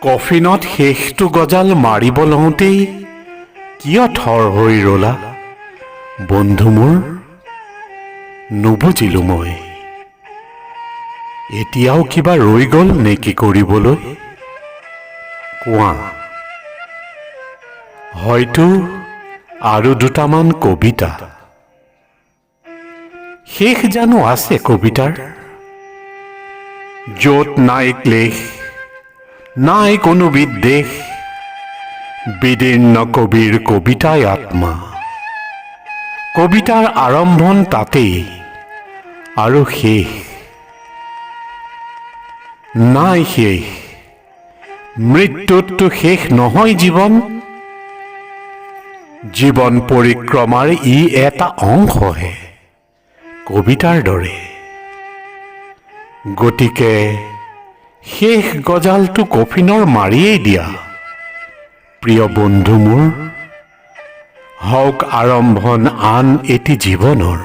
কফিনত শেষটো গজাল মাৰিব লওঁতেই কিয় থৰ হৈ ৰলা বন্ধু মোৰ নুবুজিলো মই এতিয়াও কিবা ৰৈ গ'ল নেকি কৰিবলৈ কোৱা হয়তো আৰু দুটামান কবিতা শেষ জানো আছে কবিতাৰ য'ত নাই ক্লেশ নাই কোনো বিদ্বেষ বিদীৰ্ণ কবিৰ কবিতাই আত্মা কবিতাৰ আৰম্ভণ তাতেই আৰু শেষ নাই শেষ মৃত্যুততো শেষ নহয় জীৱন জীৱন পৰিক্ৰমাৰ ই এটা অংশহে কবিতাৰ দৰে গতিকে শেষ গজালটো কফিনৰ মাৰিয়েই দিয়া প্ৰিয় বন্ধু মোৰ হওক আৰম্ভণ আন এটি জীৱনৰ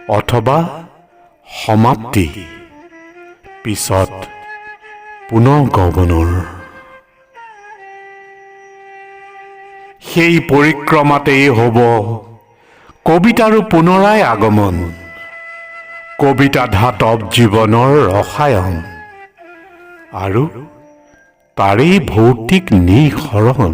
অথবা সমাপ্তি পিছত পুনৰ গমনৰ সেই পৰিক্ৰমাতেই হ'ব কবিতাৰো পুনৰাই আগমন কবিতা ধাতৱ জীৱনৰ ৰসায়ন আৰু তাৰেই ভৌতিক নিঃসৰণ